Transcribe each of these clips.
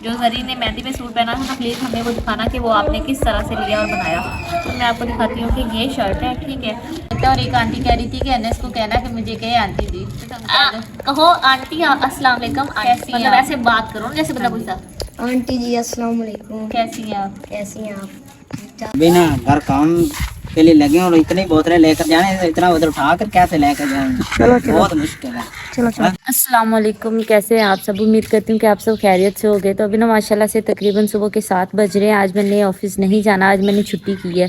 जो जरी ने मेहंदी में सूट पहना था, तो प्लीज़ हमें वो दिखाना कि वो आपने किस तरह से लिया और बनाया। तो मैं आपको दिखाती हूँ कि ये शर्ट है, ठीक है। और एक आंटी कह रही थी कि अनस को कहना कि मुझे कहे आंटी दी। कहो आंटी अस्सलाम वालेकुम। कैसी मतलब ऐसे बात करो ना जैसे बंदा पूछता। आंटी जी अस्सलाम वालेकुम। कैसी हैं आप? कैसी हैं आप? बिना घर काम के लिए लगे और इतनी बोतलें लेकर जाने, इतना उधर उठा कर कैसे लेकर जाएंगे? चलो चलो बहुत मुश्किल है। चलो चलो। अस्सलाम वालेकुम, कैसे हैं आप सब? उम्मीद करती हूँ कि आप सब खैरियत से हो गए। तो अभी ना माशाल्लाह से तकरीबन सुबह के 7 बज रहे हैं। आज मैंने ऑफिस नहीं जाना, आज मैंने छुट्टी की है।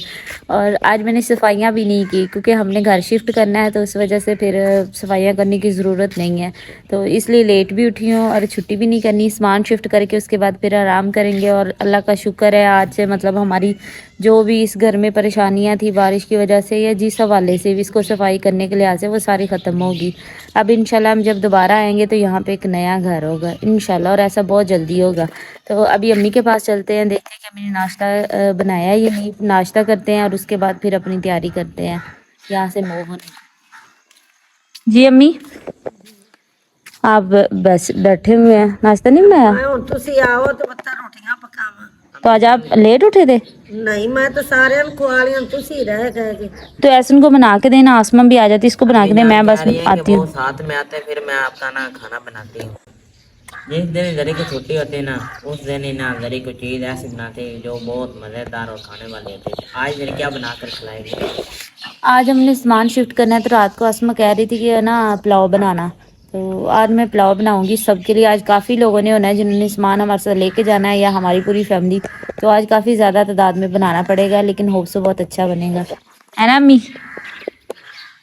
और आज मैंने सफाइयाँ भी नहीं की क्योंकि हमने घर शिफ्ट करना है, तो उस वजह से फिर सफाइयाँ करने की ज़रूरत नहीं है। तो इसलिए लेट भी उठी हूँ और छुट्टी भी नहीं करनी। सामान शिफ्ट करके उसके बाद फिर आराम करेंगे। और अल्लाह का शुक्र है आज से मतलब हमारी जो भी इस घर में परेशानियाँ थी बारिश की वजह से या जिस हवाले से भी इसको सफाई करने के लिहाज से, वो सारी ख़त्म होगी। अब इंशाल्लाह हम जब दोबारा आएंगे तो यहाँ पे एक नया घर होगा इंशाल्लाह, और ऐसा बहुत जल्दी होगा। तो अभी अम्मी के पास चलते हैं, देखते हैं कि अम्मी ने नाश्ता बनाया या नहीं। नाश्ता करते हैं और उसके बाद फिर अपनी तैयारी करते हैं यहाँ से मूव होने। जी अम्मी, आप बस बैठे हुए हैं, नाश्ता नहीं बनाया? ਹੁਣ ਤੁਸੀਂ ਆਓ ਤੇ ਬੱਤਾ ਰੋਟੀਆਂ ਪਕਾਵਾਂ। तो आज आप लेट उठे थे? नहीं मैं तो साਰਿਆਂ ਨੂੰ ਖਵਾ ਲਿਆ, ਤੁਸੀਂ ਰਹਿ गए जी। तो ऐसन को बना के देना, आसमा भी आ जाती, इसको बना के दे, मैं बस आती हूँ। साथ में आते फिर मैं आपका ना खाना बनाती हूँ। जिस दिन जरी की छुट्टी होती है ना, उस दिन ही ना जरी को चीज़ ऐसी बनाते हैं जो बहुत मज़ेदार और खाने वाली होती है। आज जरी क्या बनाकर खिलाएंगे? आज हमने सामान शिफ्ट करना है, तो रात को आसमा कह रही थी कि ना पुलाव बनाना, तो आज मैं पुलाव बनाऊंगी सबके लिए। आज काफ़ी लोगों ने होना है जिन्होंने सामान हमारे साथ लेके जाना है, या हमारी पूरी फैमिली। तो आज काफ़ी ज़्यादा तादाद में बनाना पड़ेगा, लेकिन होप से बहुत अच्छा बनेगा, है ना अम्मी?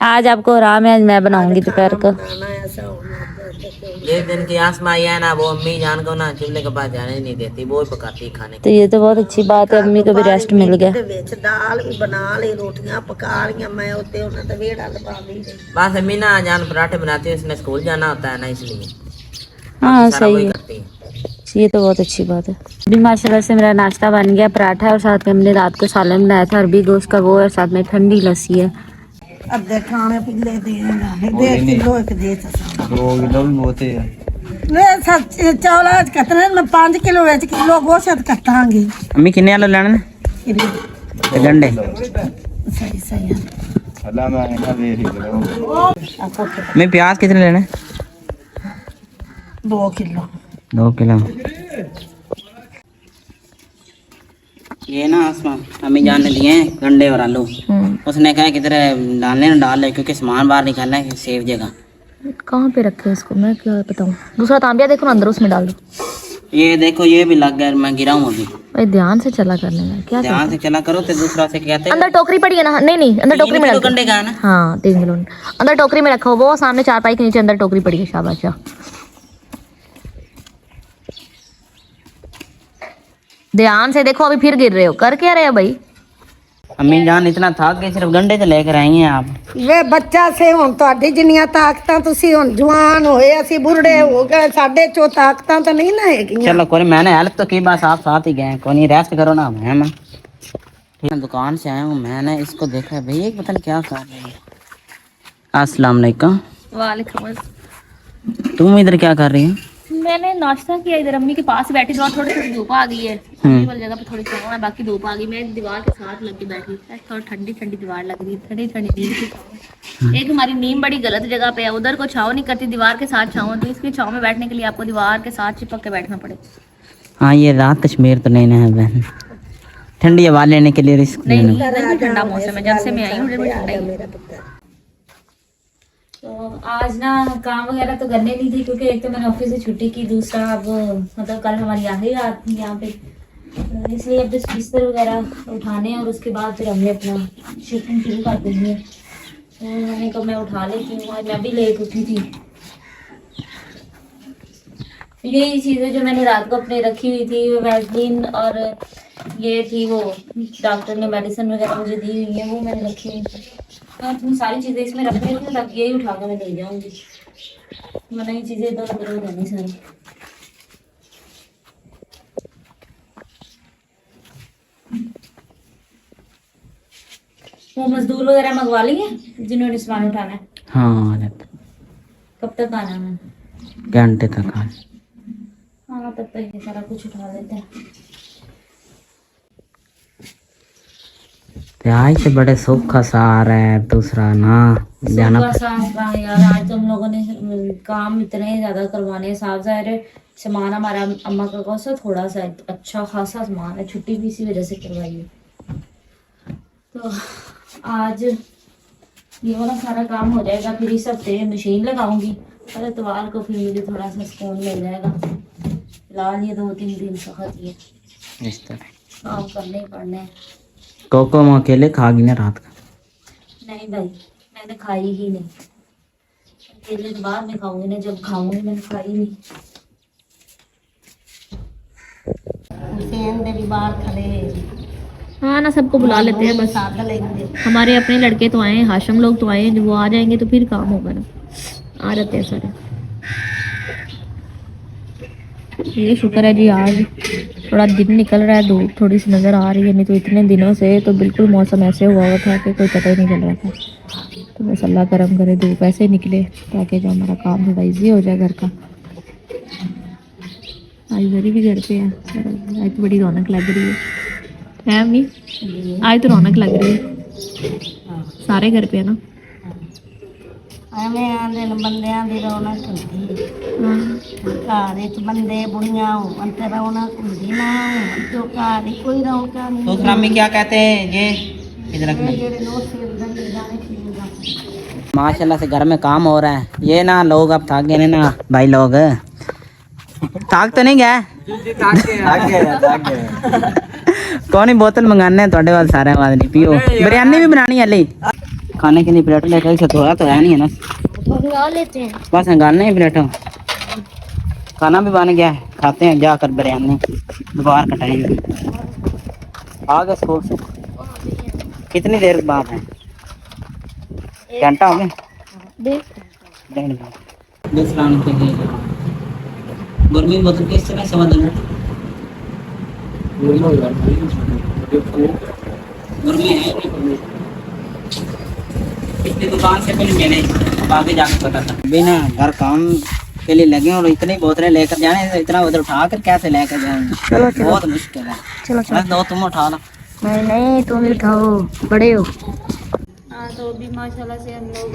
आज आपको आराम है, आज मैं बनाऊंगी दोपहर को। खाना ऐसा होना जिस दिन की आसमा आई है ना, वो अम्मी जान को ना चूल्हे के पास जाने नहीं देती, वो ही पकाती है खाने। तो ये तो बहुत अच्छी बात है, अम्मी को भी रेस्ट मिल गया। ਦੇ ਵਿੱਚ ਦਾਲ ਵੀ ਬਣਾ ਲਈ, ਰੋਟੀਆਂ ਪਕਾ ਲੀਆਂ, ਮੈਂ ਉੱਤੇ ਉਹਨਾਂ ਦਾ ਵੇੜਾ ਲਵਾ ਲਈ। बस अम्मी ना जान पराठे बनाती है, उसने स्कूल जाना होता है ना, इसलिए हाँ सारा सही वही है, करती है। ये तो बहुत अच्छी बात है। अभी माशाल्लाह से मेरा नाश्ता बन गया, पराठा है और साथ में हमने रात को सालन बनाया था अरबी गोश्त का, वो और साथ में ठंडी लस्सी है। ਅੱਧੇ ਖਾਣੇ ਪਿੱਲੇ ਦੇਗਾ 1.5 किलो एक दे ਤਾ 2 किलो भी बहुत है। ले सच चौला कितने मैं 5 किलो ਵਿੱਚ किलो गोश्त कटांगी। अम्मी किन्ने वाला लेना है? गंडे सही सही मैं प्याज कितने लेना है? 2 किलो। 2 किलो। ये ना आसमा अम्मी जान ने दिए हैं गंडे और आलू। उसने कहा किधर डालने ना डाल ले, क्योंकि सामान बाहर निकालना है सेफ जगह। कहाँ पे रखे हैं इसको, मैं क्या बताऊँ। दूसरा तांबिया देखो ना, अंदर उसमें डाल दो। ये देखो ये भी लग गया, मैं गिरा हूँ अभी। भाई ध्यान से चला करने में क्या ध्यान से चला करो, तो दूसरा से कहते हैं अंदर टोकरी पड़ी है ना? नहीं नहीं, अंदर टोकरी में रखो। गंडे का है ना? हाँ 3 किलो अंदर टोकरी में रखो, वो सामने चारपाई के नीचे अंदर टोकरी पड़ी है। शाबाश। ध्यान से देखो, अभी फिर गिर रहे हो, कर क्या रहे हो भाई? अम्मी जान इतना थक गए, सिर्फ गंडे तो लेकर आई हैं आप। ਵੇ ਬੱਚਾ ਸੇ ਹੁਣ ਤੁਹਾਡੀ ਜਿੰਨੀਆਂ ਤਾਕਤਾਂ, ਤੁਸੀਂ ਹੁਣ ਜਵਾਨ ਹੋਏ, ਅਸੀਂ ਬੁੱਢੇ ਹੋ ਗਏ, ਸਾਡੇ ਚੋਂ ਤਾਕਤਾਂ ਤਾਂ नहीं ना ਹੈਗੀਆਂ। चलो कोई मैंने हेल्प तो की, बस आप साथ ही गए। कोई नहीं, रेस्ट करो ना। मैं दुकान से आया हूँ, मैंने इसको देखा है भाई, पता नहीं क्या कर रही है। अस्सलाम वालेकुम। वालेकुम अस्सलाम। तुम इधर क्या कर रही हो? मैंने नाश्ता किया, इधर अम्मी के पास बैठी थी, और थोड़ी थोड़ी धूप आ गई है। अम्मी वाली जगह पे थोड़ी छाँव है, बाकी धूप आ गई। मैं दीवार के साथ लग के बैठी, थोड़ी ठंडी ठंडी दीवार लग रही है, ठंडी ठंडी नींद की छाँव। एक हमारी नींद बड़ी गलत जगह पे है, उधर को छाँव नहीं करती, दीवार के साथ छाँव होती है। इसकी छाँव में बैठने के लिए आपको दीवार के साथ चिपक के बैठना पड़े। हाँ ये रात कश्मीर तो नहीं ना है बहन, ठंडी हवा लेने के लिए रिस्क नहीं लेना। इधर भी ठंडा मौसम है, जब से मैं आई हूँ उधर भी ठंडा ही है। तो आज ना काम वगैरह तो करने नहीं थी, क्योंकि एक तो मैंने ऑफिस से छुट्टी की, दूसरा अब मतलब कल हमारी आखिरी रात थी यहाँ पे, तो इसलिए अब बस बिस्तर वगैरह उठाने हैं और उसके बाद फिर हमने अपना शिफ्टिंग शुरू कर देनी है। तो मैंने कहा मैं उठा लेती हूँ, आज मैं भी लेट उठी थी। यही चीज़ें जो मैंने रात को अपने रखी हुई थी, वैसलीन और ये थी वो डॉक्टर ने मेडिसिन वगैरह मुझे दी हुई है, वो मैंने रखी हुई थी। मैं अपनी सारी चीज़ें इसमें रख रही थी, तब यही उठा कर मैं ले जाऊँगी, वरना ये चीज़ें इधर उधर हो जानी सारी। वो मजदूर वगैरह मंगवा लिए जिन्होंने सामान उठाना है? हाँ कब तक आना है? घंटे तक आना। हाँ हाँ तब तक ये सारा कुछ उठा लेते हैं। आज से बड़े सुख का सा आ रहा है दूसरा ना जाना। सुबह साफ रहा यार, आज तो हम लोगों ने काम इतने ज़्यादा करवाने हैं। साफ ज़ाहिर है सामान हमारा अम्मा का कौन सा थोड़ा सा है, अच्छा खासा सामान है, छुट्टी भी इसी वजह से करवाई है। तो आज ये वाला सारा काम हो जाएगा, फिर इस हफ्ते मशीन लगाऊंगी और इतवार को फिर मुझे थोड़ा सा सुकून मिल जाएगा। फिलहाल ये 2-3 दिन सख्त ये इस तरह काम करने ही पड़ने हैं। कोको अकेले खा गई ना रात का? नहीं भाई मैंने खाई ही नहीं, अकेले तो बाद में खाऊंगी ना, जब खाऊंगी मैंने खाई नहीं। हुसैन दे भी बाहर खड़े हाँ ना, सबको बुला लेते हैं बस। साथ लेंगे। हमारे अपने लड़के तो आए हैं, हाशम लोग तो आए हैं, जब वो आ जाएंगे तो फिर काम होगा ना, आ जाते हैं सारे। ये शुक्र है जी आज थोड़ा दिन निकल रहा है, धूप थोड़ी सी नज़र आ रही है, नहीं तो इतने दिनों से तो बिल्कुल मौसम ऐसे हुआ था कि कोई पता ही नहीं चल रहा था। तो बस अल्लाह करम करे धूप ऐसे निकले ताकि जो हमारा काम थोड़ा ईजी हो जाए घर का। आज गरी भी घर पे है, आज तो बड़ी रौनक लग रही है अम्मी? आज तो रौनक लग रही है, सारे घर पे है ना। ਐਵੇਂ ਆਂਦੇ ਨੇ ਬੰਦਿਆਂ ਦੀ ਰੌਣਕ ਹੁੰਦੀ हाँ ਘਰ ਵਿੱਚ ਬੰਦੇ ਬੁੜੀਆਂ ਹੋਣ ਤੇ ਰੌਣਕ ਹੁੰਦੀ ਨਾ ਜੋ ਘਰ ਹੀ ਕੋਈ ਰੌਣਕ ਨਹੀਂ। दूसरा में क्या कहते हैं ये इधर रखना। ਜਿਹੜੇ ਲੋਕ ਸਿਰ ਦੰਦੇ ਜਾਣੇ ਕੀ माशाल्लाह से घर में काम हो रहा है। ये ना लोग अब थक गए ना भाई, लोग थक तो नहीं गए? कौन ही बोतल मंगाने हैं थोड़े वाल सारे वाल नहीं पियो। बिरयानी भी बनानी है ले खाने के लिए प्लेट लेकर से थोड़ा तो है नहीं है ना, लेते हैं। बस गाने ही प्लेटों खाना भी बन गया है, खाते हैं जाकर बिरयानी दोबारा कटाएंगे। आ गए स्कूल से कितनी देर बाद है? घंटा हो गया? डेढ़ घंटा। गर्मी में बोतल किस तरह समझ लो? गर्मी है पिछली दुकान से पहले मैंने आगे जाकर पता था बिना घर काम के लिए लगे और इतनी बोतलें लेकर जाने, इतना उधर उठा कर कैसे लेकर जाएंगे? चलो बहुत मुश्किल है। चलो बस दो तुम उठा लो। नहीं नहीं तुम भी उठाओ, बड़े हो। हाँ तो अभी माशाल्लाह से हम लोग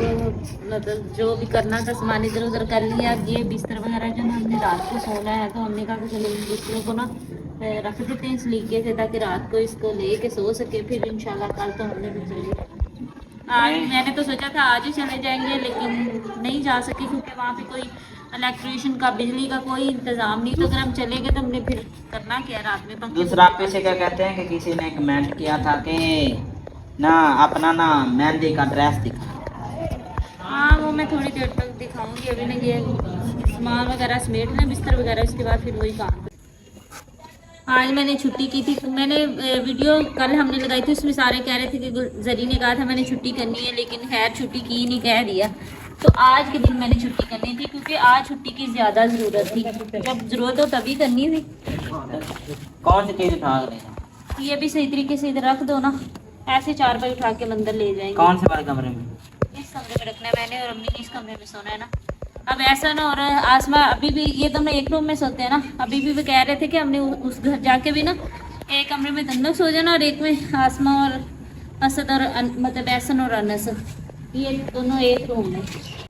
मतलब जो भी करना था सामान इधर उधर कर लिया। अब ये बिस्तर वगैरह जो ना हमने रात को सोना है, तो हमने कहा कि चलो इन बिस्तरों को ना रख देते हैं इस लीके से, ताकि रात को इसको ले के सो सके, फिर इंशाल्लाह कल तो हमने भी चले। आज मैंने तो सोचा था आज ही चले जाएंगे, लेकिन नहीं जा सके क्योंकि वहाँ पे कोई इलेक्ट्रिशियन का बिजली का कोई इंतज़ाम नहीं। तो अगर हम चले गए तो हमने फिर करना क्या रात में पंखे। दूसरा आप पे से क्या कहते हैं कि किसी ने कमेंट किया था कि ना अपना ना मेहंदी का ड्रेस दिखा। हाँ वो मैं थोड़ी देर तक दिखाऊंगी। अभी ना ये सामान वगैरह समेट ना बिस्तर वगैरह, उसके बाद फिर वही काम। आज मैंने छुट्टी की थी, तो मैंने वीडियो कल हमने लगाई थी, उसमें सारे कह रहे थे कि जरी ने कहा था मैंने छुट्टी करनी है, लेकिन खैर छुट्टी की नहीं, कह दिया। तो आज के दिन मैंने छुट्टी करनी थी क्योंकि आज छुट्टी की ज़्यादा ज़रूरत थी। जब ज़रूरत हो तभी करनी थी। कौन सी चीज़ उठा कर ये भी सही तरीके से इधर रख दो ना, ऐसे 4 बार उठा के अंदर ले जाएंगे। कौन से वाले कमरे में? इस कमरे में रखना है मैंने, और अम्मी ने इस कमरे में सोना है ना। अब ऐसा ना, और आसमा अभी भी, ये तो हम एक रूम में सोते हैं ना, अभी भी वो कह रहे थे कि हमने उस घर जाके भी ना एक कमरे में दोनों सो जाना और एक में आसमा और असद और मतलब एहसन और अनस, ये दोनों एक रूम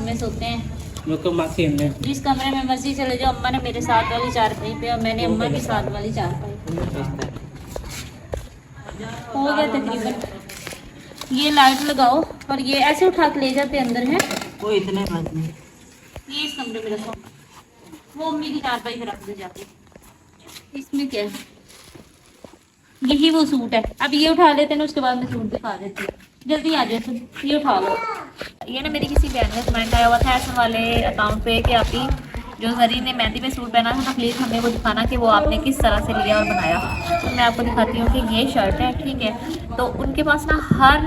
में सोते हैं। जिस कमरे में मर्जी चले जाओ, अम्मा ने मेरे साथ वाली चारपाई पे और मैंने अम्मा के साथ वाली चारपाई। हो गया तकरीबन। ये लाइट लगाओ और ये ऐसे उठा के ले जाते अंदर है। कोई इतने बात नहीं। ये इस कमरे में रखो, वो अम्मी की चारपाई पे रख दे जाके। इसमें क्या है, यही वो सूट है। अब ये उठा लेते हैं ना, उसके बाद मैं सूट दिखा देती हूँ। जल्दी आ जाओ, ये उठा लो। ये ना मेरी किसी बहन ने कमेंट आया हुआ था ऐसे वाले अकाउंट पे कि आप ही जो जरी ने मेहंदी पे सूट पहना था, तो प्लीज़ हमें वो दिखाना कि वो आपने किस तरह से लिया और बनाया। तो मैं आपको दिखाती हूँ कि ये शर्ट है, ठीक है। तो उनके पास ना हर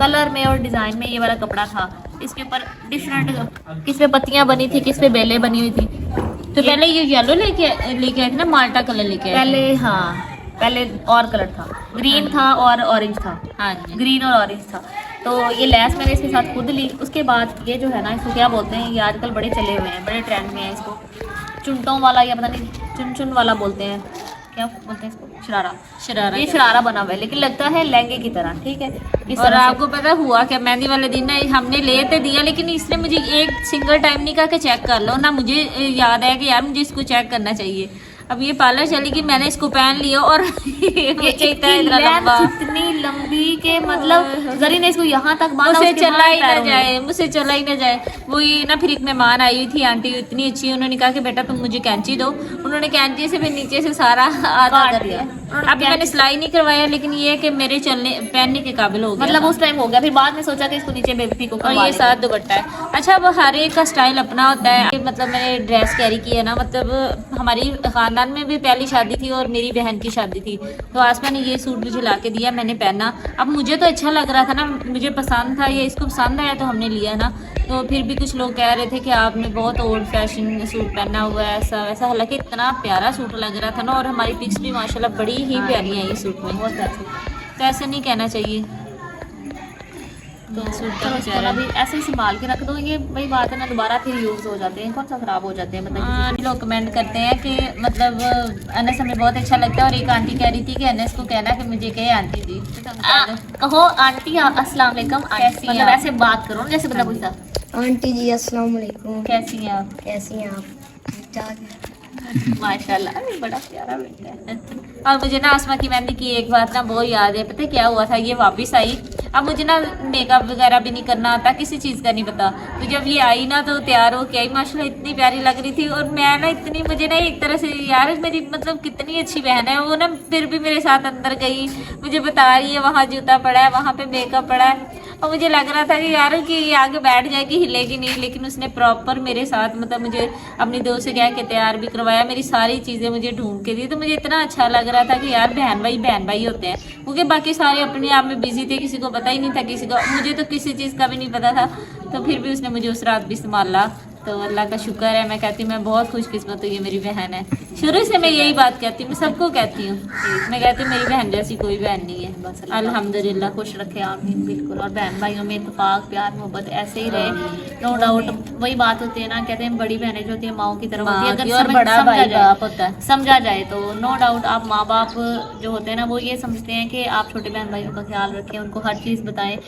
कलर में और डिज़ाइन में ये वाला कपड़ा था। इसके ऊपर डिफरेंट, किस पे पत्तियाँ बनी थी, किस पे बेलें बनी हुई थी। तो पहले ये येलो लेके आए थे ना, माल्टा कलर लेके आए पहले। हाँ पहले और कलर था, ग्रीन था और ऑरेंज था। हाँ ग्रीन और ऑरेंज था। तो ये लेस मैंने इसके साथ खुद ली। उसके बाद ये जो है ना, इसको क्या बोलते हैं, ये आजकल बड़े चले हुए हैं, बड़े ट्रेंड में है। इसको चुनटों वाला या पता नहीं चुन चुन वाला बोलते हैं, क्या बोलते हैं इसको, शरारा। शरारा ये शरारा बना हुआ है लेकिन लगता है लहंगे की तरह, ठीक है। इस और तरह से- आपको पता हुआ क्या, मेहंदी वाले दिन ना हमने ले तो दिया, लेकिन इसने मुझे एक सिंगल टाइम नहीं कहा कि चेक कर लो ना, मुझे याद है कि यार मुझे इसको चेक करना चाहिए। अब ये पार्लर चली गई, मैंने इसको पहन लिया और ये इतना लंबा, इतनी लंबी के मतलब जरी ने इसको यहाँ तक बांधा, मुझसे उसके चला बाद ही ना पैरों में। जाए, मुझसे चला ही ना जाए। वो ये ना फिर एक मेहमान आई हुई थी आंटी, इतनी अच्छी, उन्होंने कहा कि बेटा तुम मुझे कैंची दो, उन्होंने कैंची से फिर नीचे से सारा आधा काट कर दिया। दिया। अभी मैंने सिलाई नहीं करवाया, लेकिन ये है कि मेरे चलने पहनने के काबिल हो गया मतलब था। उस टाइम हो गया, फिर बाद में सोचा कि इसको नीचे बेबी को और करवा ये लें। साथ दुपट्टा है। अच्छा, अब हर एक का स्टाइल अपना होता है। मतलब मैंने ड्रेस कैरी की है ना, मतलब हमारी खानदान में भी पहली शादी थी और मेरी बहन की शादी थी, तो आसमा ने ये सूट मुझे ला के दिया, मैंने पहना। अब मुझे तो अच्छा लग रहा था ना, मुझे पसंद था, ये इसको पसंद आया तो हमने लिया ना। तो फिर भी कुछ लोग कह रहे थे कि आपने बहुत ओल्ड फैशन सूट पहना हुआ है, ऐसा वैसा। हालांकि इतना प्यारा सूट लग रहा था ना, और हमारी पिक्स भी माशाल्लाह बड़ी ही प्यारी हैं ये सूट में, बहुत अच्छी। तो ऐसे नहीं कहना चाहिए। तो सूट का चलो इसको प्यारा ना भी ऐसे ही संभाल के रख दो, ये वही बात है ना, दोबारा फिर यूज़ हो जाते हैं, कौन सा ख़राब हो जाते हैं मतलब। लोग कमेंट करते हैं कि मतलब अनस हमें बहुत अच्छा लगता है, और एक आंटी कह रही थी कि अनस को कहना कि मुझे कहे आंटी जी। कहो आंटी अस्सलाम वालेकुम, कैसी हैं मतलब आप? ऐसे बात करो ना जैसे बंदा पूछता। आंटी जी अस्सलाम वालेकुम। कैसी हैं आप? कैसी हैं आप? ठीक ठाक है। माशाल्लाह, अरे बड़ा प्यारा बेटा है। और मुझे ना आसमा की मेहंदी की एक बात ना बहुत याद है। पता है क्या हुआ था, ये वापस आई, अब मुझे ना मेकअप वगैरह भी नहीं करना आता, किसी चीज़ का नहीं पता। तो जब ये आई ना तो तैयार हो के आई, माशाल्लाह इतनी प्यारी लग रही थी। और मैं ना इतनी, मुझे ना एक तरह से यार मेरी मतलब कितनी अच्छी बहन है वो ना, फिर भी मेरे साथ अंदर गई, मुझे बता रही है वहाँ जूता पड़ा है, वहाँ पे मेकअप पड़ा है। और मुझे लग रहा था कि यार कि ये आगे बैठ जाएगी, हिलेगी नहीं, लेकिन उसने प्रॉपर मेरे साथ मतलब मुझे अपनी दोस्त से कह के तैयार भी करवाया, मेरी सारी चीज़ें मुझे ढूंढ के दी। तो मुझे इतना अच्छा लग रहा था कि यार बहन भाई होते हैं, क्योंकि बाकी सारे अपने आप में बिजी थे, किसी को पता ही नहीं था, किसी को, मुझे तो किसी चीज़ का भी नहीं पता था। तो फिर भी उसने मुझे उस रात भी संभाला, तो अल्लाह का शुक्र है। मैं कहती हूँ मैं बहुत खुशकिस्मत हूँ, ये मेरी बहन है। शुरू से मैं यही बात कहती हूँ, मैं सबको कहती हूँ, मैं कहती हूँ मेरी बहन जैसी कोई बहन नहीं है, बस अल्हम्दुलिल्लाह। खुश रखे आमीन, बिल्कुल। और बहन भाइयों में इत्तेफाक प्यार मोहब्बत ऐसे ही रहे, नो डाउट। वही बात होती है ना, कहते हैं बड़ी बहनें जो होती है माओ की तरह होती है, अगर और बड़ा भाई बाप होता है। समझा जाए तो नो डाउट। आप माँ बाप जो होते हैं ना, वो ये समझते हैं कि आप छोटे बहन भाइयों का ख्याल रखें, उनको हर चीज़ बताएं,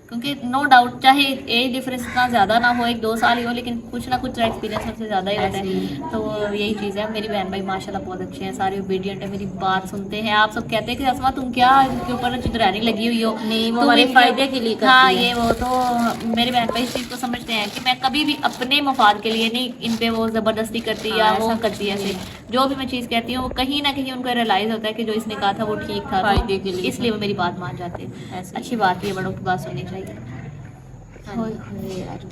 क्योंकि नो डाउट चाहे एज डिफरेंस इतना ज़्यादा ना हो, 1-2 साल ही हो, लेकिन कुछ ना कुछ एक्सपीरियंस सबसे ज़्यादा ही होता है। तो यही चीज़ है। मेरी बहन भाई माशाल्लाह बहुत अच्छे हैं, सारे ओबीडियंट है, मेरी बात सुनते हैं। आप सब कहते हैं कि असमा तुम क्या इनके ऊपर चुदरानी लगी हुई हो, नहीं, वो तुम हमारे इनके- फायदे के लिए करती हाँ है। ये वो तो मेरे बहन भाई इस चीज़ को समझते हैं कि मैं कभी भी अपने मफाद के लिए नहीं इन पे वो ज़बरदस्ती करती या वो करती है ऐसे। जो भी मैं चीज़ कहती हूँ वो कहीं ना कहीं उनको रियलाइज़ होता है कि जो इसने कहा था वो ठीक था, फायदे के लिए। इसलिए वो मेरी बात मान जाते हैं। ऐसे। अच्छी बात है, बड़ों की बात सुननी चाहिए। यार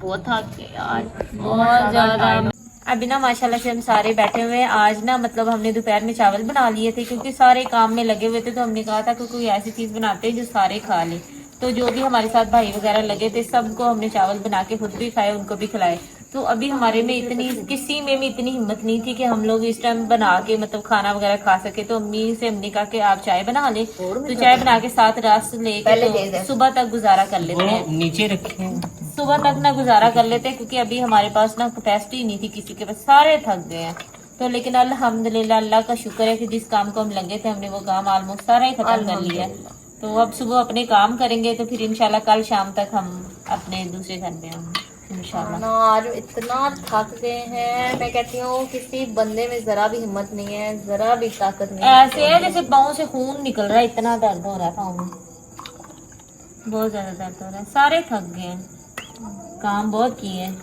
बहुत थक गए यार, बहुत ज़्यादा। अभी ना माशाल्लाह से हम सारे बैठे हुए हैं। आज ना मतलब हमने दोपहर में चावल बना लिए थे, क्योंकि सारे काम में लगे हुए थे, तो हमने कहा था कि कोई ऐसी चीज़ बनाते हैं जो सारे खा लें। तो जो भी हमारे साथ भाई वगैरह लगे थे, सबको हमने चावल बना के खुद भी खाए, उनको भी खिलाए। तो अभी हमारे में इतनी, किसी में भी इतनी हिम्मत नहीं थी कि हम लोग इस टाइम बना के मतलब खाना वगैरह खा सके। तो अम्मी से हमने कहा कि आप चाय बना लें, तो चाय बना के साथ रस लेके तो सुबह तक गुजारा कर लेते हैं। नीचे रखे हैं। सुबह तक ना गुजारा कर लेते हैं, क्योंकि अभी हमारे पास ना कैपेसिटी नहीं थी किसी के पास, सारे थक गए हैं। तो लेकिन अल्हम्दुलिल्लाह, अल्लाह का शुक्र है कि जिस काम को हम लगे थे हमने वो काम ऑलमोस्ट सारा ही खत्म कर लिया है। तो अब सुबह अपने काम करेंगे, तो फिर इंशाल्लाह कल शाम तक हम अपने दूसरे घर में होंगे इंशाल्लाह। ना आज इतना थक गए हैं, मैं कहती हूँ किसी बंदे में जरा भी हिम्मत नहीं है, जरा भी ताकत नहीं है। ऐसे है जैसे पाँव से खून निकल रहा है, इतना दर्द हो रहा है पाँव में, बहुत ज्यादा दर्द हो रहा है। सारे थक गए हैं, काम बहुत किए हैं।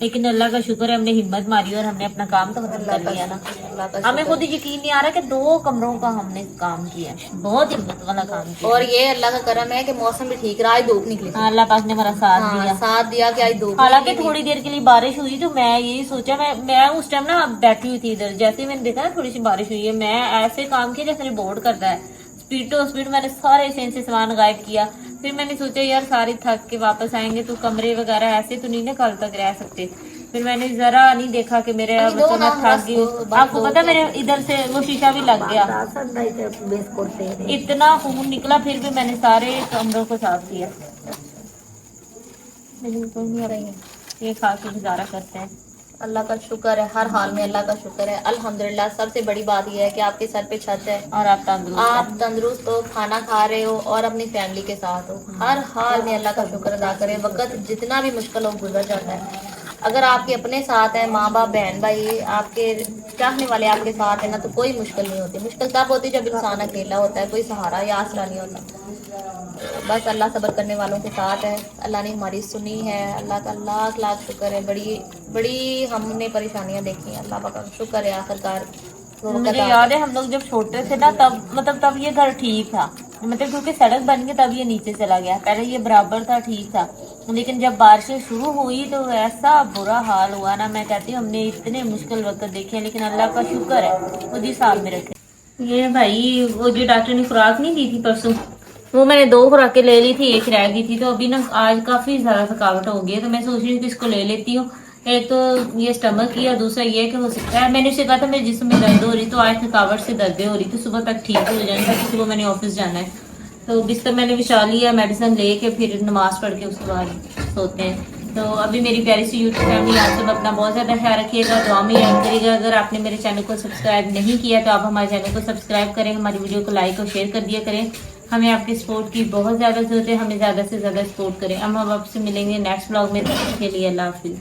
लेकिन अल्लाह का शुक्र है हमने हिम्मत मारी और हमने अपना काम तो खत्म कर लिया ना। हमें खुद यकीन नहीं आ रहा कि 2 कमरों का हमने काम किया, बहुत हिम्मत वाला काम किया। और ये अल्लाह का करम है कि मौसम भी ठीक रहा, आज धूप निकली। हाँ, अल्लाह पाक ने हमारा साथ हाँ, दिया। साथ दिया कि आज धूप हालांकि निकली। थोड़ी देर के लिए बारिश हुई, तो मैं यही सोचा, मैं उस टाइम ना बैठी हुई थी इधर, जैसे ही मैंने देखा ना थोड़ी सी बारिश हुई है, मैं ऐसे काम किया जैसे बोर्ड करता है, स्पीड टू स्पीड मैंने सारे से सामान गायब किया। फिर मैंने सोचा यार सारी थक के वापस आएंगे तो कमरे वगैरह ऐसे तो नहीं ना कल तक रह सकते। फिर मैंने जरा नहीं देखा कि मेरे मतलब मैं थक गई। आपको पता मेरे इधर से वो शीशा भी लग गया, इतना खून निकला, फिर भी मैंने सारे कमरों को साफ किया। बिल्कुल नहीं आ रही है, ये खा के गुजारा करते हैं। अल्लाह का शुक्र है, हर हाल में अल्लाह का शुक्र है, अल्हम्दुलिल्लाह। सबसे बड़ी बात यह है कि आपके सर पे छत है और आप तंदुरुस्त आप हैं। तंदुरुस्त हो, खाना खा रहे हो और अपनी फैमिली के साथ हो। हर हाल में अल्लाह का शुक्र अदा करें। वक्त जितना भी मुश्किल हो गुजर जाता है। अगर आपके अपने साथ है, माँ बाप बहन भाई आपके चाहने वाले आपके साथ है ना, तो कोई मुश्किल नहीं होती। मुश्किल तब होती है जब इंसान अकेला होता है, कोई सहारा या आसरा नहीं होता। बस अल्लाह सब्र करने वालों के साथ है। अल्लाह ने हमारी सुनी है, अल्लाह का लाख लाख शुक्र है। बड़ी बड़ी हमने परेशानियां देखी हैं, अल्लाह का शुक्र है आखिरकार वो वक्त मुझे आ याद है हम लोग जब छोटे थे ना, तब ये घर ठीक था, मतलब क्योंकि सड़क बन गई तब ये नीचे चला गया। पहले ये बराबर था, ठीक था, लेकिन जब बारिशें शुरू हुई तो ऐसा बुरा हाल हुआ ना। मैं कहती हूँ हमने इतने मुश्किल वक्त देखे हैं, लेकिन अल्लाह का शुक्र है वो जिस हाल में रखे। ये भाई वो जो डॉक्टर ने खुराक नहीं दी थी परसों, वो मैंने 2 खुराकें ले ली थी, 1 रह गई थी। तो अभी ना आज काफी ज्यादा थकावट हो गई है, तो मैं सोच रही हूँ कि इसको ले लेती हूँ। एक तो ये स्टमक की और दूसरा ये कि हो सकता है, मैंने उसे कहा था मेरे जिस्म में दर्द हो रही, तो आज थकावट से दर्दें हो रही थी, सुबह तक ठीक हो जाएंगे, क्योंकि सुबह मैंने ऑफिस जाना है। तो बिस्तर मैंने बिछा लिया, मेडिसिन लेके फिर नमाज पढ़ के उसके बाद सोते हैं। तो अभी मेरी प्यारी सी यूट्यूब फैमिली, आप सब अपना बहुत ज़्यादा ख्याल रखिएगा, दुआ में याद करिएगा। अगर आपने मेरे चैनल को सब्सक्राइब नहीं किया तो आप हमारे चैनल को सब्सक्राइब करें, हमारी वीडियो को लाइक और शेयर कर दिया करें। हमें आपकी सपोर्ट की बहुत ज़्यादा जरूरत है, हमें ज़्यादा से ज़्यादा सपोर्ट करें। हम आपसे मिलेंगे नेक्स्ट ब्लॉग में, तब तक के लिए अल्लाह हाफिज़।